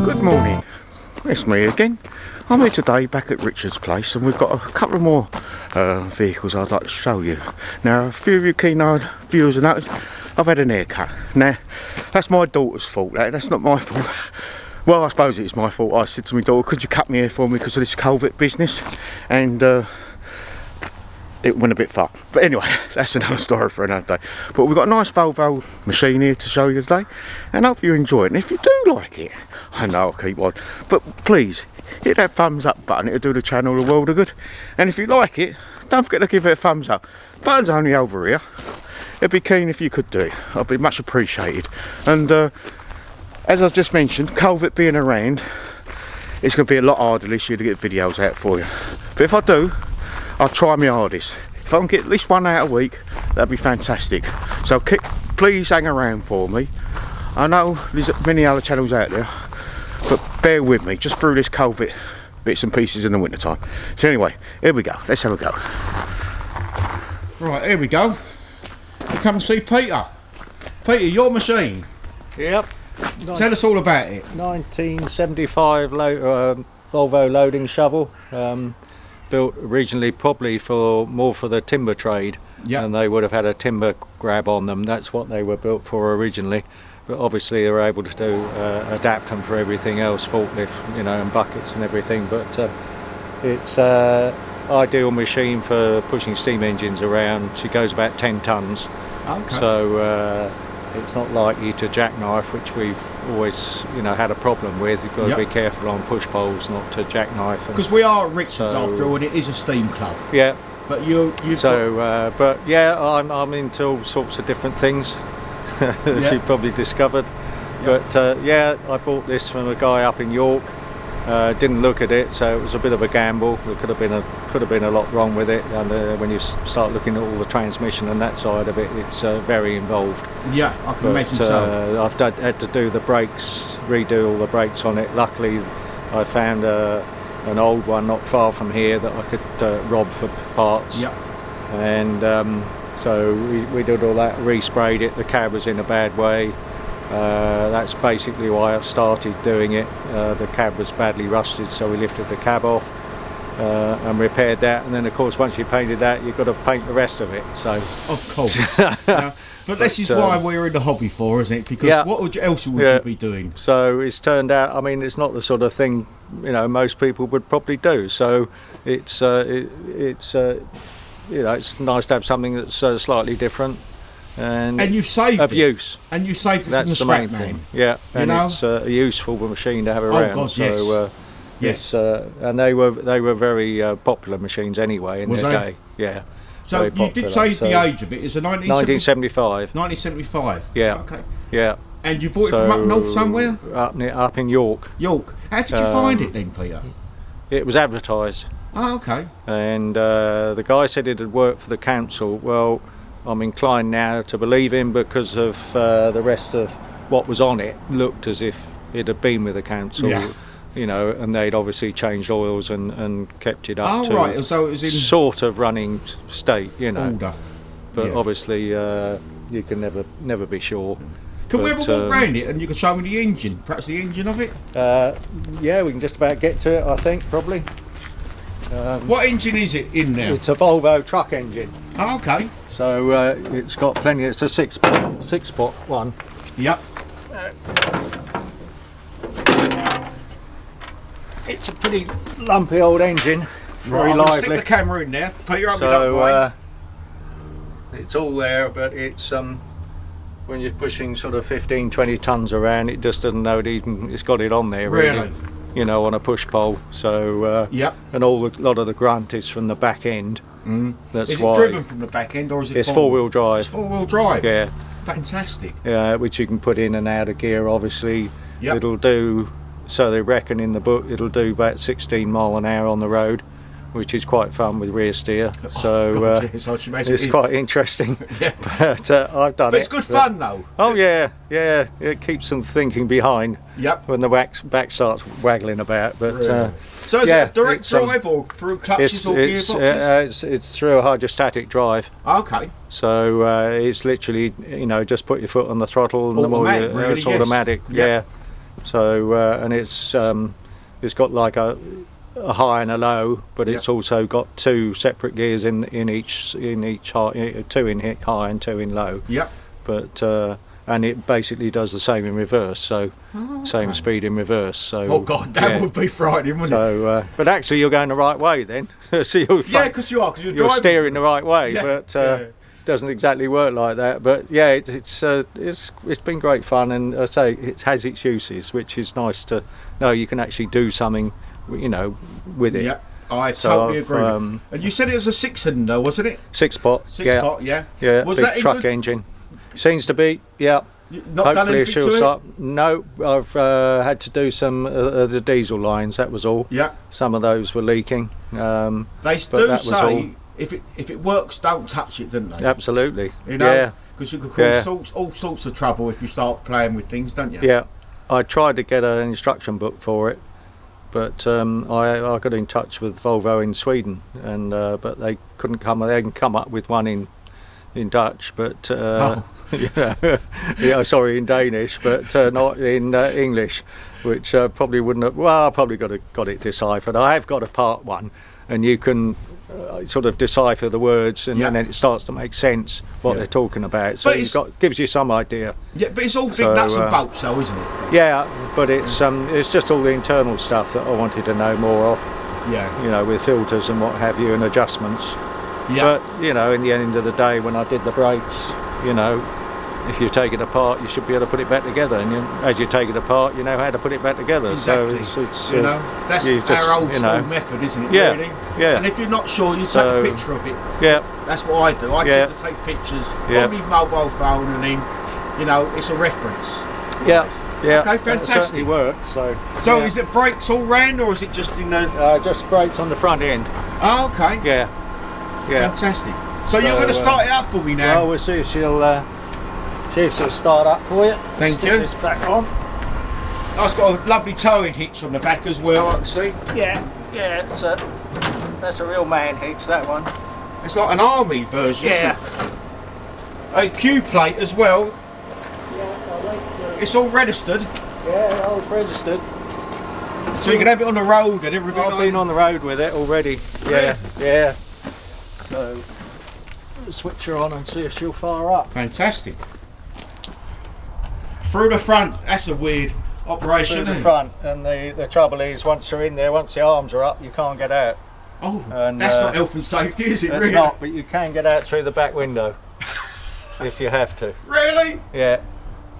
Good morning, it's me again. I'm here today back at Richard's place, and we've got a couple of more vehicles I'd like to show you. Now, a few of you keen-eyed viewers have noticed I've had an haircut. Now, that's my daughter's fault, that's not my fault. Well, I suppose it's my fault. I said to my daughter, could you cut my hair for me because of this culvert business? And it went a bit far. But anyway, that's another story for another day. But we've got a nice Volvo machine here to show you today, and I hope you enjoy it. And if you do like it, I know I'll keep on, but please hit that thumbs up button. It'll do the channel a world of good. And if you like it, don't forget to give it a thumbs up. Button's only over here. I'd be keen if you could do it. I'd be much appreciated. And as I just mentioned, culvert being around, it's going to be a lot harder this year to get videos out for you. But if I do, I'll try my hardest. If I can get at least one out a week, that'd be fantastic. So please hang around for me. I know there's many other channels out there, but bear with me just through this culvert bits and pieces in the winter time. So anyway, here we go. Let's have a go. Right, here we go. We come and see Peter. Peter, your machine. Yep. Tell us all about it. 1975 Volvo loading shovel. Built originally probably more for the timber trade. Yep. And they would have had a timber grab on them. That's what they were built for originally. But obviously they were able to adapt them for everything else, forklift, you know, and buckets and everything. But it's ideal machine for pushing steam engines around. She goes about 10 tons. Okay. So it's not likely to jackknife, which we've always, you know, had a problem with. You've got to be careful on push poles not to jackknife. Because we are at Richard's after all, and it is a steam club. Yeah. But but yeah, I'm into all sorts of different things, as you probably discovered. But yeah, I bought this from a guy up in York. Didn't look at it, so it was a bit of a gamble. There could have been a lot wrong with it, and when you start looking at all the transmission and that side of it, it's very involved. Yeah, I can imagine so. I've had to do the brakes, redo all the brakes on it. Luckily, I found an old one not far from here that I could rob for parts. Yeah. And so we did all that, resprayed it. The cab was in a bad way. That's basically why I started doing it. The cab was badly rusted, so we lifted the cab off and repaired that, and then of course once you painted that, you've got to paint the rest of it. So of course. But this is why we're in the hobby for, isn't it? Because what else would you be doing? So it's turned out, I mean, it's not the sort of thing, you know, most people would probably do. So it's you know, it's nice to have something that's slightly different. And you've saved it. Use. And you saved it from the scrap man. Yeah, and it's a useful machine to have around. Oh God, yes. So, yes. And they were very popular machines anyway in their day. Yeah. So you did say the age of it is a 1975. 1975. Yeah. Okay. Yeah. And you bought it from up north somewhere? Up in York. York. How did you find it then, Peter? It was advertised. Oh, okay. And the guy said it had worked for the council. Well, I'm inclined now to believe him because of the rest of what was on it looked as if it had been with the council, you know, and they'd obviously changed oils and kept it up to so it was in sort of running state, you know. Order. But obviously you can never be sure. Can we ever walk round it and you can show me the engine, perhaps the engine of it? Yeah, we can just about get to it, I think, probably. What engine is it in there? It's a Volvo truck engine. Oh, okay. So it's got plenty. It's a six spot one. Yep. It's a pretty lumpy old engine. Very lively. Stick the camera in there. Put your up. It's all there, but it's when you're pushing sort of 15-20 tons around, it just doesn't know it's got it on there. Really. You know, on a push pole. So and a lot of the grunt is from the back end. That's is it driven from the back end, or is it? It's four-wheel drive. It's four-wheel drive. Yeah. Fantastic. Yeah, which you can put in and out of gear. Obviously, it'll do. So they reckon in the book it'll do about 16 mile an hour on the road, which is quite fun with rear steer. So it's quite interesting. But I've done it. But it's good fun though. Oh yeah, it keeps them thinking behind. When the back starts waggling about. But so is it a direct drive or through clutches or gearboxes? It's through a hydrostatic drive. Okay. So it's literally, you know, just put your foot on the throttle and automatic, it's automatic. Yeah. So and it's got like a high and a low, but it's also got two separate gears in each high, two in high and two in low. Yep. But and it basically does the same in reverse, so same speed in reverse. So oh God, that would be frightening, wouldn't it? So but actually you're going the right way then. So because you're you're steering the right way, but yeah. doesn't exactly work like that. But yeah, it's been great fun, and I say it has its uses, which is nice to know you can actually do something, you know, with it. Yeah, I totally agree. And you said it was a 6-cylinder, wasn't it? 6-pot. 6-pot, yeah. Was big that truck engine? Seems to be, yeah. Not done anything to it? Start. No, I've had to do some the diesel lines. That was all. Yeah. Some of those were leaking. They do say if it works, don't touch it, don't they? Absolutely. You know, because you could cause all sorts of trouble if you start playing with things, don't you? Yeah. I tried to get an instruction book for it, but I got in touch with Volvo in Sweden, and but they couldn't come. They can come up with one in Dutch, but sorry, in Danish, but not in English, which probably wouldn't have. Well, I probably got it deciphered. I have got a part one, and you can sort of decipher the words, and then it starts to make sense what they're talking about. So gives you some idea. Yeah, but it's all big nuts and bolts, though, isn't it? Yeah, but it's just all the internal stuff that I wanted to know more of. Yeah. You know, with filters and what have you, and adjustments. Yeah. But you know, in the end of the day, when I did the brakes, you know, if you take it apart, you should be able to put it back together, and as you take it apart, you know how to put it back together. Exactly. So it's you know, that's our old school method, isn't it? Yeah. Really? Yeah. And if you're not sure, you take a picture of it. Yeah. That's what I do. I tend to take pictures on my mobile phone, and then, you know, it's a reference. Yeah. Yeah. Okay, fantastic. It certainly works. So is it brakes all round, or is it just in the? Just brakes on the front end. Oh, okay. Yeah. Yeah. Fantastic. So you're going to start it up for me now. Well, we'll see if she'll start up for you. Thank you. This back on. Oh, it's got a lovely towing hitch on the back as well, I can see. Yeah. It's that's a real man hitch, that one. It's like an army version. Yeah. Isn't it? A Q plate as well. Yeah. It's all registered. Yeah, all registered. So you can have it on the road and everything. I've been on the road with it already. Yeah. Yeah. So switch her on and see if she'll fire up. Fantastic. Through the front. That's a weird operation. Through the front, and the trouble is, once you're in there, once the arms are up, you can't get out. Oh, and, that's not health and safety, is it? It's really? not, but you can get out through the back window if you have to. Really? Yeah.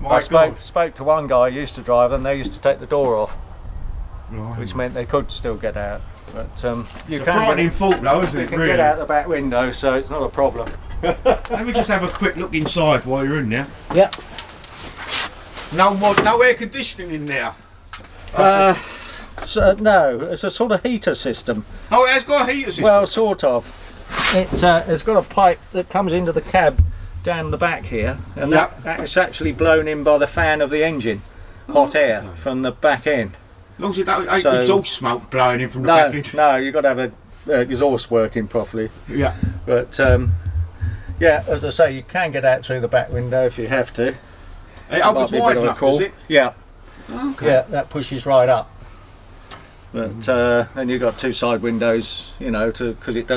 My God. Spoke to one guy who used to drive them. They used to take the door off, right, which meant they could still get out. But you it's a frightening thought, though, isn't it? You can really? get out the back window, so it's not a problem. Let me just have a quick look inside while you're in there. Yeah. No air conditioning in there. No, it's a sort of heater system. Oh, it has got a heater system? Well, sort of. It's got a pipe that comes into the cab down the back here, and that's actually blown in by the fan of the engine. Hot air from the back end. As long as it ain't exhaust smoke blowing in from the back end. No, you've got to have a exhaust working properly. Yeah. But yeah, as I say, you can get out through the back window if you have to. It opens wide enough, does it? Yeah. Okay. Yeah, that pushes right up. But then you've got two side windows, you know, because it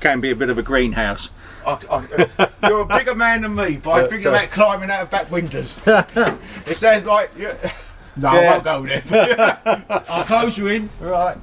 can be a bit of a greenhouse. You're a bigger man than me, but I think about climbing out of back windows. It sounds like no, I won't go there. I'll close you in. Right.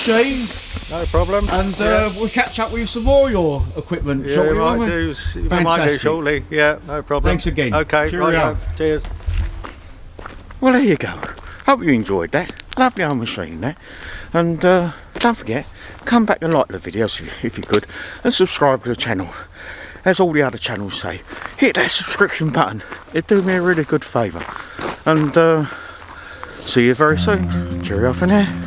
machine. No problem. And we'll catch up with you some more of your equipment shortly, we won't might we? do, we might do shortly. Yeah, no problem. Thanks again. Okay, Cheerio. cheers. Well, there you go. Hope you enjoyed that. Lovely old machine there. And don't forget, come back and like the videos if you could, and subscribe to the channel. As all the other channels say, hit that subscription button. It'd do me a really good favour. And see you very soon. Cheerio for now.